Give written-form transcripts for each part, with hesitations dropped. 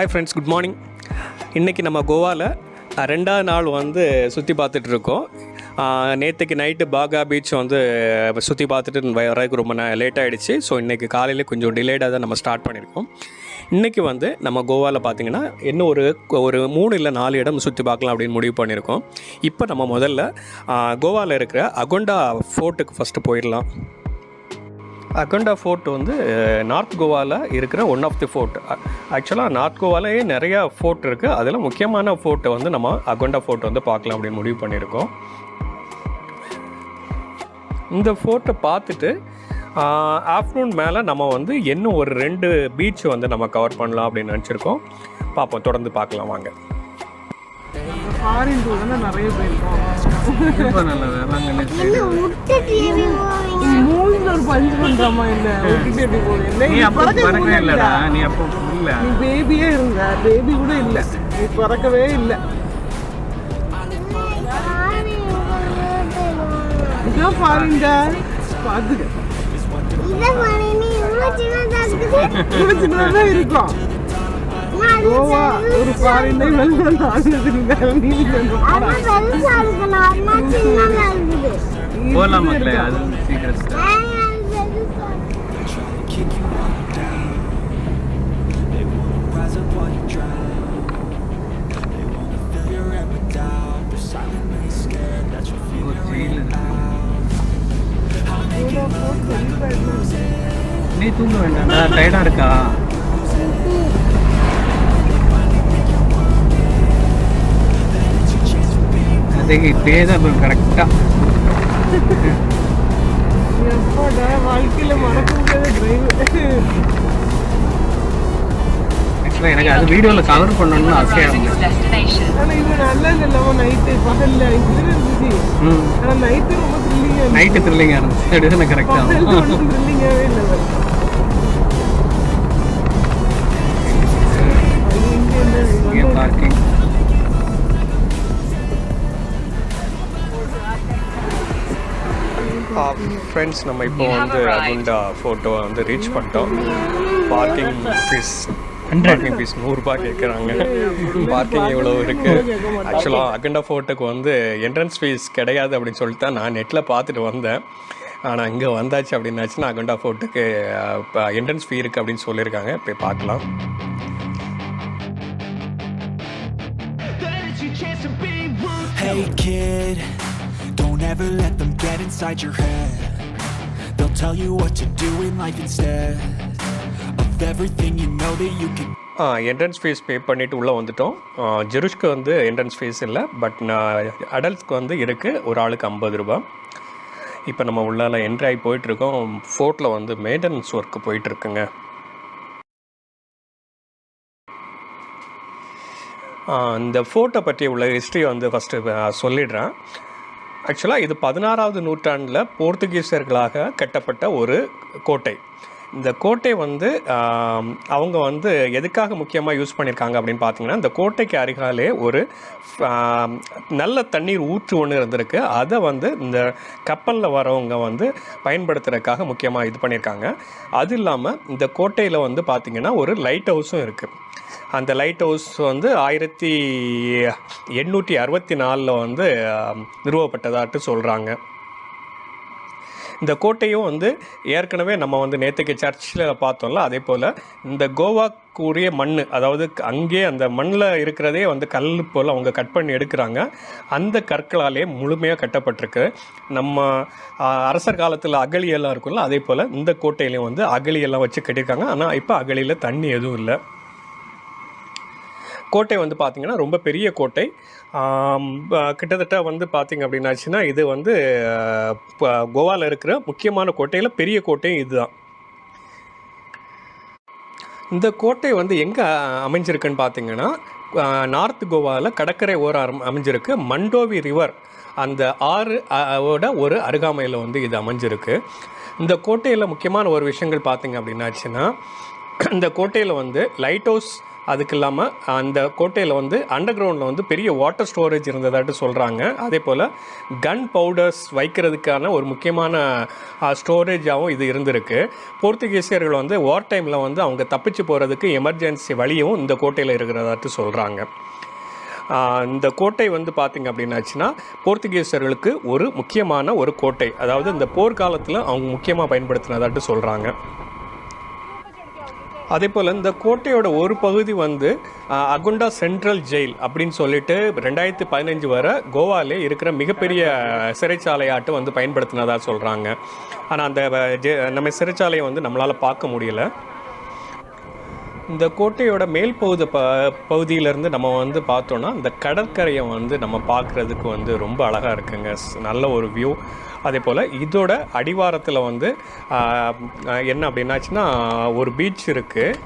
Hi friends, good morning. இன்றைக்கி நம்ம கோவாவில் ரெண்டாவது நாள் வந்து சுற்றி பார்த்துட்ருக்கோம். நேற்றுக்கு நைட்டு பாகா பீச் வந்து சுற்றி பார்த்துட்டு வரதுக்கு ரொம்ப லேட் ஆகிடுச்சு. ஸோ இன்றைக்கி காலையில் கொஞ்சம் டிலேடாக தான் நம்ம ஸ்டார்ட் பண்ணியிருக்கோம். இன்றைக்கி வந்து நம்ம கோவாவில் பார்த்திங்கன்னா இன்னும் ஒரு 3 இல்லை 4 இடம் சுற்றி பார்க்கலாம் அப்படின்னு முடிவு பண்ணியிருக்கோம். இப்போ நம்ம முதல்ல கோவாவில் இருக்கிற அகோண்டா ஃபோர்ட்டுக்கு ஃபஸ்ட்டு போயிடலாம். அகோண்டா ஃபோர்ட் வந்து நார்த் கோவாவில் இருக்கிற ஒன் ஆஃப் தி ஃபோர்ட். ஆக்சுவலாக நார்த் கோவாலேயே நிறையா ஃபோர்ட் இருக்குது. அதில் முக்கியமான ஃபோர்ட்டை வந்து நம்ம அகோண்டா ஃபோர்ட் வந்து பார்க்கலாம் அப்படின்னு முடிவு பண்ணியிருக்கோம். இந்த ஃபோர்ட்டை பார்த்துட்டு ஆஃப்டர்நூன் மேலே நம்ம வந்து இன்னும் ஒரு 2 பீச் வந்து நம்ம கவர் பண்ணலாம் அப்படின்னு நினச்சிருக்கோம். பார்ப்போம், தொடர்ந்து பார்க்கலாம் வாங்க. நிறைய பேர் பேபியே இருந்த பேபி கூட இல்ல, நீ பறக்கவே இல்ல. இதான் பாருங்க, பாத்துக்க சின்னதான் இருக்கும். கோவா ஒரு ஃபாரினை நீ தூங்க வேண்டாம், டயர்டா இருக்கா? இப்படியே தான் கரெக்டாக வாழ்க்கையில் மறக்க முடியாத டிரைவ். ஆக்சுவலாக எனக்கு அது வீடியோவில் கவர் பண்ணணும்னு ஆசையாக இருந்துச்சு. ஆனால் இது நல்லா இல்லாமல் நைட்டு பகலில் இது இருந்துச்சு. ஆனால் நைட்டு ரொம்ப த்ரில்லிங்காக, நைட்டு த்ரில்லிங்காக இருந்துச்சு. அப்படி கரெக்டாக த்ரில்லிங்காகவே இல்லை. இங்கே பார்க்கிங். ஃப்ரெண்ட்ஸ், நம்ம இப்போ வந்து அகோண்டா ஃபோட்டோவை வந்து ரீச் பண்ணிட்டோம். பார்க்கிங் ஃபீஸ் 100 ரூபாய் கேட்குறாங்க. பார்க்கிங் இவ்வளோ இருக்குது. ஆக்சுவலாக அகோண்டா ஃபோர்ட்டுக்கு வந்து என்ட்ரன்ஸ் ஃபீஸ் கிடையாது அப்படின்னு சொல்லிட்டு தான் நான் நெட்டில் பார்த்துட்டு வந்தேன். ஆனால் இங்கே வந்தாச்சு அப்படின்னாச்சுன்னா அகோண்டா ஃபோர்ட்டுக்கு என்ட்ரன்ஸ் ஃபீ இருக்குது அப்படின்னு சொல்லியிருக்காங்க. போய் பார்க்கலாம். Hey kid, don't ever let them get inside your head. They'll tell you what to do in life instead of everything you know that you can. Entrance fees pay பண்ணிவிட்டு உள்ளே வந்துட்டோம். ஜெருஷ்க்கு வந்து என்ட்ரன்ஸ் ஃபீஸ் இல்லை, but அடல்ட்ஸ்க்கு வந்து இருக்குது. ஒரு ஆளுக்கு 50 ரூபா. இப்போ நம்ம உள்ளால என்ட்ரி ஆகி போயிட்டுருக்கோம். ஃபோர்ட்டில் வந்து மெயின்டெனன்ஸ் ஒர்க்கு போயிட்டுருக்குங்க. இந்த ஃபோர்ட்டை பற்றி உள்ள ஹிஸ்ட்ரி வந்து ஃபஸ்ட்டு சொல்லிடுறேன். ஆக்சுவலாக இது 16ஆவது நூற்றாண்டில் போர்த்துகீசியர்களாக கட்டப்பட்ட ஒரு கோட்டை. இந்த கோட்டை வந்து அவங்க வந்து எதுக்காக முக்கியமாக யூஸ் பண்ணியிருக்காங்க அப்படின்னு பார்த்தீங்கன்னா, இந்த கோட்டைக்கு அருகாலே ஒரு நல்ல தண்ணீர் ஊற்று ஒன்று இருந்திருக்கு. அதை வந்து இந்த கப்பலில் வரவங்க வந்து பயன்படுத்துறதுக்காக முக்கியமாக இது பண்ணியிருக்காங்க. அது இல்லாமல் இந்த கோட்டையில் வந்து பார்த்திங்கன்னா ஒரு லைட் ஹவுஸும் இருக்குது. அந்த லைட் ஹவுஸ் வந்து 1864 வந்து நிறுவப்பட்டதாட்டு சொல்கிறாங்க. இந்த கோட்டையும் வந்து ஏற்கனவே நம்ம வந்து நேற்றுக்கு சர்ச்சில் பார்த்தோம்ல, அதே போல் இந்த கோவாக்குரிய மண், அதாவது அங்கே அந்த மண்ணில் இருக்கிறதே வந்து கல் போல் அவங்க கட் பண்ணி எடுக்கிறாங்க. அந்த கற்களாலே முழுமையாக கட்டப்பட்டிருக்கு. நம்ம அரசர் காலத்தில் அகழியெல்லாம் இருக்குல்ல, அதே போல் இந்த கோட்டையிலையும் வந்து அகழியெல்லாம் வச்சு கட்டியிருக்காங்க. ஆனால் இப்போ அகழியில் தண்ணி எதுவும் இல்லை. கோட்டை வந்து பார்த்திங்கன்னா ரொம்ப பெரிய கோட்டை. கிட்டத்தட்ட வந்து பார்த்திங்க அப்படின்னாச்சுன்னா இது வந்து கோவாவில் இருக்கிற முக்கியமான கோட்டையில் பெரிய கோட்டையும் இதுதான். இந்த கோட்டை வந்து எங்கே அமைஞ்சிருக்குன்னு பார்த்திங்கன்னா, நார்த் கோவாவில் கடற்கரை ஓரம் அமைஞ்சிருக்கு. மண்டோவி ரிவர் அந்த ஆறு ஒரு அருகாமையில் வந்து இது அமைஞ்சிருக்கு. இந்த கோட்டையில் முக்கியமான ஒரு விஷயங்கள் பார்த்திங்க அப்படின்னாச்சுன்னா, இந்த கோட்டையில் வந்து லைட் ஹவுஸ் அதுக்கு இல்லாமல் அந்த கோட்டையில் வந்து அண்டர் கிரவுண்டில் வந்து பெரிய வாட்டர் ஸ்டோரேஜ் இருந்ததாட்டு சொல்கிறாங்க. அதே போல் கன் பவுடர்ஸ் வைக்கிறதுக்கான ஒரு முக்கியமான ஸ்டோரேஜாகவும் இது இருந்திருக்கு. போர்த்துகீசியர்கள் வந்து வார் டைமில் வந்து அவங்க தப்பிச்சு போகிறதுக்கு எமர்ஜென்சி வழியும் இந்த கோட்டையில் இருக்கிறதாட்டு சொல்கிறாங்க. இந்த கோட்டை வந்து பார்த்திங்க அப்படின்னாச்சுன்னா போர்த்துகீசியர்களுக்கு ஒரு முக்கியமான ஒரு கோட்டை, அதாவது இந்த போர்க்காலத்தில் அவங்க முக்கியமாக பயன்படுத்தினதாட்டு சொல்கிறாங்க. அதே போல் இந்த கோட்டையோட ஒரு பகுதி வந்து அகுண்டா சென்ட்ரல் ஜெயில் அப்படின்னு சொல்லிட்டு 2015 வரை கோவாலே இருக்கிற மிகப்பெரிய சிறைச்சாலையாட்டு வந்து பயன்படுத்தினதாக சொல்கிறாங்க. ஆனால் அந்த நம்ம சிறைச்சாலையை வந்து நம்மளால் பார்க்க முடியல. இந்த கோட்டையோட மேல் பகுதியிலேருந்து நம்ம வந்து பார்த்தோன்னா இந்த கடற்கரையை வந்து நம்ம பார்க்குறதுக்கு வந்து ரொம்ப அழகாக இருக்குங்க, நல்ல ஒரு வியூ. அதே போல் இதோட அடிவாரத்தில் வந்து என்ன அப்படின்னாச்சுன்னா ஒரு பீச் இருக்குது.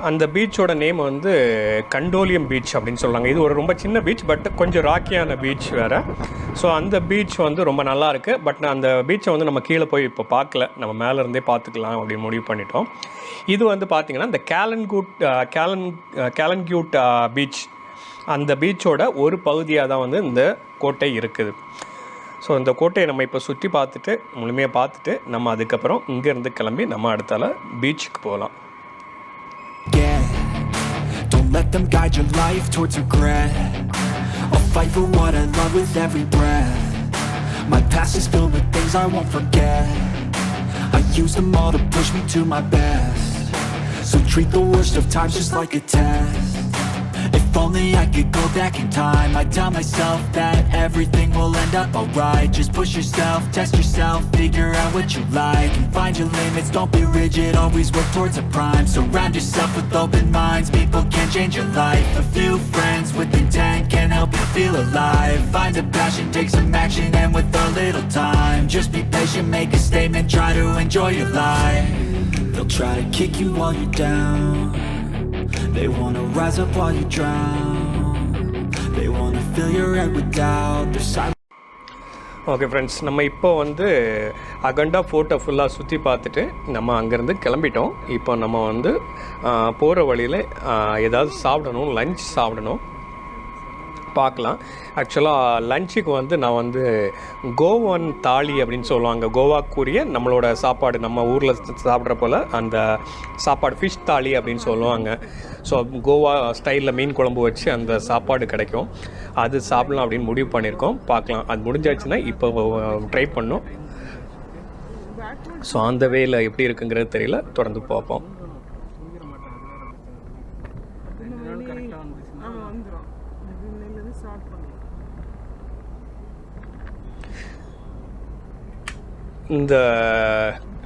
அந்த பீச்சோட நேம் வந்து கண்டோலியம் பீச் அப்படின்னு சொல்கிறாங்க. இது ஒரு ரொம்ப சின்ன பீச், பட் கொஞ்சம் ராக்கியான பீச் வேறு. ஸோ அந்த பீச் வந்து ரொம்ப நல்லா இருக்குது. பட் அந்த பீச்சை வந்து நம்ம கீழே போய் இப்போ பார்க்கல, நம்ம மேலேருந்தே பார்த்துக்கலாம் அப்படின்னு முடிவு பண்ணிட்டோம். இது வந்து பார்த்திங்கன்னா இந்த கேலன்கியூட் பீச், அந்த பீச்சோட ஒரு பகுதியாக தான் வந்து இந்த கோட்டை இருக்குது. ஸோ இந்த கோட்டையை நம்ம இப்போ சுற்றி பார்த்துட்டு முழுமையாக பார்த்துட்டு நம்ம அதுக்கப்புறம் இங்கேருந்து கிளம்பி நம்ம அடுத்தால பீச்சுக்கு போகலாம். Don't let them guide your life towards regret. I'll fight for what I love with every breath. My past is filled with things I won't forget. I use them all to push me to my best. So treat the worst of times just like a test. If only I could go back in time, I'd tell myself that everything will end up alright. Just push yourself, test yourself, figure out what you like, and find your limits, don't be rigid, always work towards a prime. Surround yourself with open minds, people can change your life. A few friends with intent can help you feel alive. Find a passion, take some action, and with a little time, just be patient, make a statement, try to enjoy your life. They'll try to kick you while you're down. They wanna rise up while you drown. They wanna fill your head with doubt. They're silent. Okay friends, நம்ம இப்போ வந்து அகண்டா ஃபோர்ட்டை ஃபுல்லாக சுற்றி பார்த்துட்டு நம்ம அங்கேருந்து கிளம்பிட்டோம். இப்போ நம்ம வந்து போகிற வழியில் ஏதாவது சாப்பிடணும், லஞ்ச் சாப்பிடணும், பார்க்கலாம். ஆக்சுவலாக லஞ்சுக்கு வந்து நான் வந்து கோவன் தாலி அப்படின்னு சொல்லுவாங்க, கோவாக்குரிய நம்மளோட சாப்பாடு, நம்ம ஊரில் சாப்பிட்ற போல் அந்த சாப்பாடு ஃபிஷ் தாலி அப்படின்னு சொல்லுவாங்க. ஸோ கோவா ஸ்டைலில் மீன் குழம்பு வச்சு அந்த சாப்பாடு கிடைக்கும், அது சாப்பிட்லாம் அப்படின்னு முடிவு பண்ணியிருக்கோம். பார்க்கலாம், அது முடிஞ்சாச்சுன்னா இப்போ ட்ரை பண்ணோம். ஸோ அந்த வேல எப்படி இருக்குங்கிறது தெரியல, தொடர்ந்து பார்ப்போம். இந்த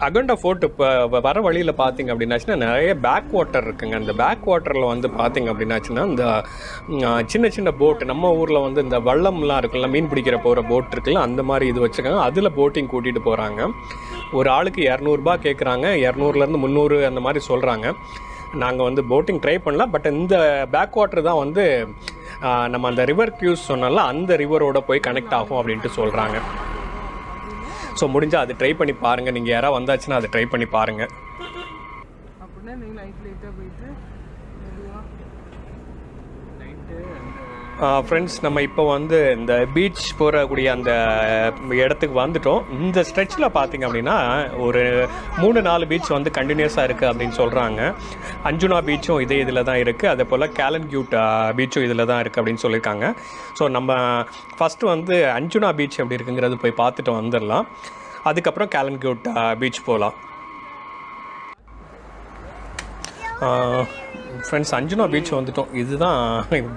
அகண்டா ஃபோர்ட் இப்போ வர வழியில் பார்த்திங்க அப்படின்னாச்சுன்னா நிறைய பேக் வாட்டர் இருக்குங்க. இந்த பேக் வாட்டரில் வந்து பார்த்திங்க அப்படின்னாச்சுன்னா இந்த சின்ன சின்ன போட்டு, நம்ம ஊரில் வந்து இந்த வள்ளம்லாம் இருக்குல்ல, மீன் பிடிக்கிற போகிற போட் இருக்குல்ல, அந்த மாதிரி இது வச்சுருக்காங்க. அதில் போட்டிங் கூட்டிகிட்டு போகிறாங்க. ஒரு ஆளுக்கு 200 ரூபா கேட்குறாங்க, 200லேருந்து 300 அந்த மாதிரி சொல்கிறாங்க. நாங்கள் வந்து போட்டிங் ட்ரை பண்ணல, பட் இந்த பேக் வாட்டர் தான் வந்து நம்ம அந்த ரிவர் க்யூஸ் சொன்னால அந்த ரிவரோட போய் கனெக்ட் ஆகும் அப்படின்ட்டு சொல்கிறாங்க. ஸோ முடிஞ்சால் அது ட்ரை பண்ணி பாருங்கள், நீங்கள் யாராவது வந்தாச்சுன்னா அதை ட்ரை பண்ணி பாருங்கள். ஃப்ரெண்ட்ஸ், நம்ம இப்போ வந்து இந்த பீச் போகக்கூடிய அந்த இடத்துக்கு வந்துட்டோம். இந்த ஸ்ட்ரெச்சில் பார்த்திங்க அப்படின்னா ஒரு 3-4 பீச் வந்து கண்டினியூஸாக இருக்குது அப்படின்னு சொல்கிறாங்க. அஞ்சுனா பீச்சும் இதே இதில் தான் இருக்குது, அதே போல் கேலன்கியூட் பீச்சும் இதில் தான் இருக்குது அப்படின்னு சொல்லியிருக்காங்க. ஸோ நம்ம ஃபஸ்ட்டு வந்து அஞ்சுனா பீச் எப்படி இருக்குங்கிறது போய் பார்த்துட்டு வந்துடலாம், அதுக்கப்புறம் கேலன்கியூட் பீச் போகலாம். ஃப்ரெண்ட்ஸ், அஞ்சுனா பீச் வந்துட்டோம். இதுதான்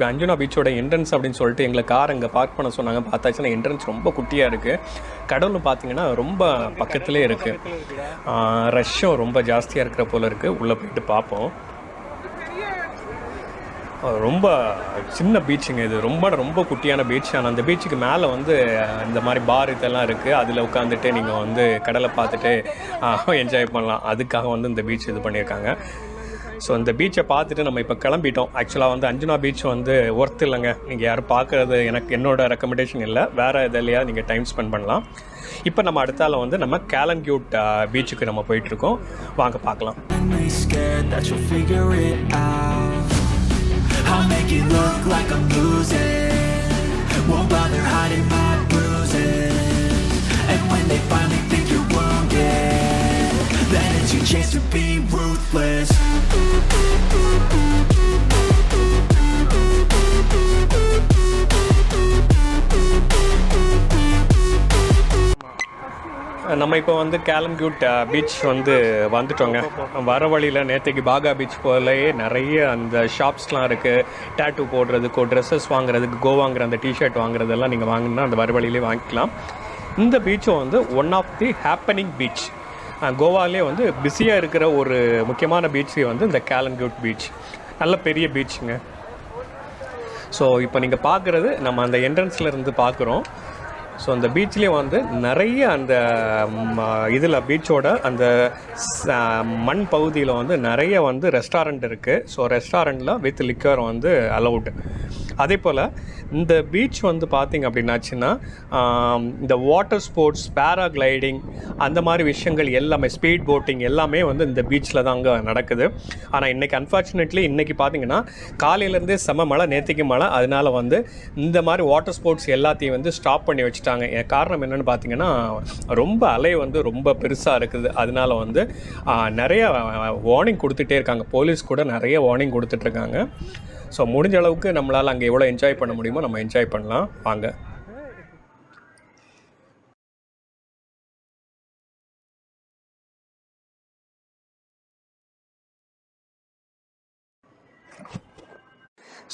அஞ்சுனா பீச்சோட என்ட்ரன்ஸ் அப்படின்னு சொல்லிட்டு எங்களை கார் அங்கே பார்க் பண்ண சொன்னாங்க. பார்த்தாச்சுன்னா என்ட்ரன்ஸ் ரொம்ப குட்டியாக இருக்குது. கடலும் பார்த்திங்கன்னா ரொம்ப பக்கத்துலேயே இருக்குது. ரஷ்ஷும் ரொம்ப ஜாஸ்தியாக இருக்கிற போல் இருக்குது. உள்ளே போயிட்டு பார்ப்போம். ரொம்ப சின்ன பீச்சுங்க இது, ரொம்ப குட்டியான பீச். ஆனால் அந்த பீச்சுக்கு மேலே வந்து இந்த மாதிரி பார் இதெல்லாம் இருக்குது. அதில் உட்காந்துட்டு நீங்கள் வந்து கடலை பார்த்துட்டு என்ஜாய் பண்ணலாம். அதுக்காக வந்து இந்த பீச் இது பண்ணியிருக்காங்க. ஸோ இந்த பீச்சை பார்த்துட்டு நம்ம இப்போ கிளம்பிட்டோம். ஆக்சுவலாக வந்து அஞ்சுனா பீச் வந்து ஒர்த் இல்லைங்க. நீங்கள் யாரும் பார்க்குறது என்னோட ரெக்கமெண்டேஷன் இல்லை. வேறு எதுலையா நீங்கள் டைம் ஸ்பெண்ட் பண்ணலாம். இப்போ நம்ம அடுத்தால வந்து நம்ம கேலங்கியூட் பீச்சுக்கு நம்ம போயிட்டுருக்கோம். வாங்க பார்க்கலாம். I'll make it look like I'm losing, won't bother hiding my bruises. And when they finally think you're wounded, then it's your chance to be ruthless. நம்ம இப்போ வந்து கேலங்கியூட் பீச் வந்து வந்துட்டோங்க. வர வழியில் நேற்றுக்கு பாகா பீச் போலயே நிறைய அந்த ஷாப்ஸ்லாம் இருக்குது. டேட்டூ போடுறதுக்கோ, ட்ரெஸ்ஸஸ் வாங்குறதுக்கு, கோவாங்கிற அந்த டிஷர்ட் வாங்குறதெல்லாம் நீங்கள் வாங்கினா அந்த வர வழியிலே வாங்கிக்கலாம். இந்த பீச்சும் வந்து one of the happening beach. கோவாலே வந்து பிஸியாக இருக்கிற ஒரு முக்கியமான பீச் வந்து இந்த கேலங்கியூட் பீச். நல்ல பெரிய பீச்சுங்க. ஸோ இப்போ நீங்கள் பார்க்குறது நம்ம அந்த என்ட்ரன்ஸில் இருந்து பார்க்குறோம். ஸோ அந்த பீச்லேயே வந்து நிறைய அந்த இதில் பீச்சோட அந்த மண் பகுதியில் வந்து நிறைய வந்து ரெஸ்டாரண்ட் இருக்குது. ஸோ ரெஸ்டாரண்ட்டில் வித் லிக்கர் வந்து அலவுடு. அதே போல் இந்த பீச் வந்து பார்த்திங்க அப்படின்னாச்சுன்னா இந்த வாட்டர் ஸ்போர்ட்ஸ், பேராகிளைடிங் அந்த மாதிரி விஷயங்கள் எல்லாமே, ஸ்பீட் போட்டிங் எல்லாமே வந்து இந்த பீச்சில் தான் அங்கே நடக்குது. ஆனால் இன்றைக்கி அன்ஃபார்ச்சுனேட்லி இன்றைக்கி பார்த்திங்கன்னா காலையிலேருந்தே செம மழை, நேற்றுக்கு மழை. அதனால் வந்து இந்த மாதிரி வாட்டர் ஸ்போர்ட்ஸ் எல்லாத்தையும் வந்து ஸ்டாப் பண்ணி வச்சுட்டாங்க. காரணம் என்னென்னு பார்த்திங்கன்னா ரொம்ப அலை வந்து ரொம்ப பெருசாக இருக்குது. அதனால வந்து நிறைய வார்னிங் கொடுத்துட்டே இருக்காங்க. போலீஸ் கூட நிறைய வார்னிங் கொடுத்துட்ருக்காங்க. ஸோ முடிஞ்ச அளவுக்கு நம்மளால் அங்கே எவ்வளோ என்ஜாய் பண்ண முடியுமோ நம்ம என்ஜாய் பண்ணலாம். வாங்க.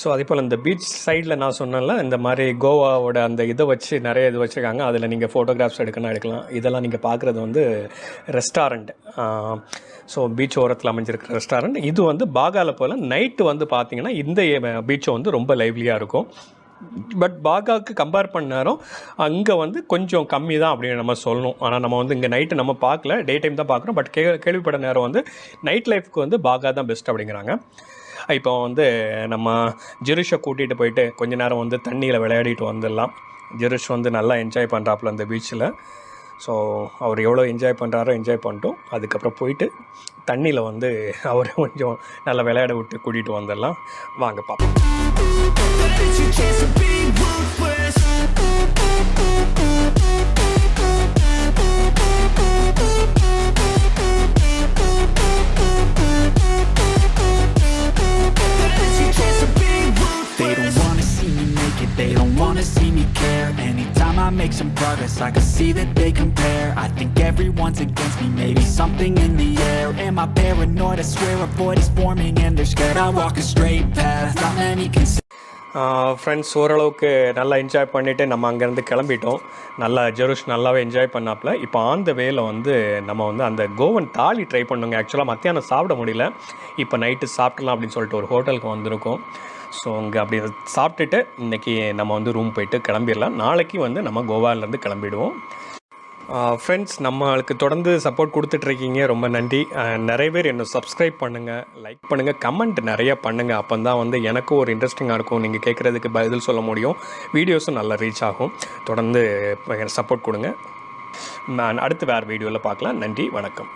ஸோ அதே போல் இந்த பீச் சைடில் நான் சொன்னேன்ல, இந்த மாதிரி கோவாவோட அந்த இதை வச்சு நிறைய இது வச்சுருக்காங்க. அதில் நீங்கள் ஃபோட்டோகிராஃப்ஸ் எடுக்கலாம். இதெல்லாம் நீங்கள் பார்க்குறது வந்து ரெஸ்டாரண்ட். ஸோ பீச் ஓரத்தில் அமைஞ்சிருக்கிற ரெஸ்டாரண்ட். இது வந்து பாகாவில் போல் நைட்டு வந்து பார்த்திங்கன்னா இந்த பீச்சை வந்து ரொம்ப லைவ்லியாக இருக்கும். பட் பாகாவுக்கு கம்பேர் பண்ண நேரம் அங்கே வந்து கொஞ்சம் கம்மி தான் அப்படின்னு நம்ம சொல்லணும். ஆனால் நம்ம வந்து இங்கே நைட்டு நம்ம பார்க்கல, டே டைம் தான் பார்க்குறோம். பட் கேள்விப்பட நேரம் வந்து நைட் லைஃப்க்கு வந்து பாகா தான் பெஸ்ட் அப்படிங்கிறாங்க. இப்போ வந்து நம்ம ஜெருஷை கூட்டிகிட்டு போயிட்டு கொஞ்ச நேரம் வந்து தண்ணியில் விளையாடிட்டு வந்துடலாம். ஜெருஷ் வந்து நல்லா என்ஜாய் பண்ணுறாப்புல அந்த பீச்சில். ஸோ அவர் எவ்வளோ என்ஜாய் பண்ணுறாரோ என்ஜாய் பண்ணிட்டோம். அதுக்கப்புறம் போயிட்டு தண்ணியில் வந்து அவர் கொஞ்சம் நல்லா விளையாட விட்டு கூட்டிகிட்டு வந்துடலாம். வாங்க பார்ப்போம். They don't wanna see me care. Anytime I make some progress, I can see that they compare. I think everyone's against me, maybe something in the air. Am I paranoid? I swear a void is forming and they're scared. I walk a straight path, not many can see. Friends ஓரளவுக்கு நல்லா enjoy பண்ணிவிட்டு நம்ம அங்கேருந்து கிளம்பிட்டோம். நல்லா ஜெருஷ் நல்லாவே enjoy பண்ணாப்புல. இப்போ on the வேல வந்து நம்ம வந்து அந்த கோவன் தாலி ட்ரை பண்ணுங்க. ஆக்சுவலாக மத்தியானம் சாப்பிட முடியல, இப்போ நைட்டு சாப்பிடலாம் அப்படின்னு சொல்லிட்டு ஒரு ஹோட்டலுக்கு வந்திருக்கோம். ஸோ அங்கே அப்படி சாப்பிட்டுட்டு இன்றைக்கி நம்ம வந்து ரூம் போயிட்டு கிளம்பிடலாம். நாளைக்கு வந்து நம்ம கோவாவிலேருந்து கிளம்பிடுவோம். ஃப்ரெண்ட்ஸ் நம்மளுக்கு தொடர்ந்து சப்போர்ட் கொடுத்துட்ருக்கீங்க, ரொம்ப நன்றி. நிறைய பேர் என்ன சப்ஸ்கிரைப் பண்ணுங்கள், லைக் பண்ணுங்கள், கமெண்ட் நிறைய பண்ணுங்கள். அப்போ தான் வந்து எனக்கும் ஒரு இன்ட்ரெஸ்டிங்காக இருக்கும். நீங்கள் கேட்குறதுக்கு பதில் சொல்ல முடியும், வீடியோஸும் நல்லா ரீச் ஆகும். தொடர்ந்து சப்போர்ட் கொடுங்க. நான் அடுத்து வேறு வீடியோவில் பார்க்கலாம். நன்றி, வணக்கம்.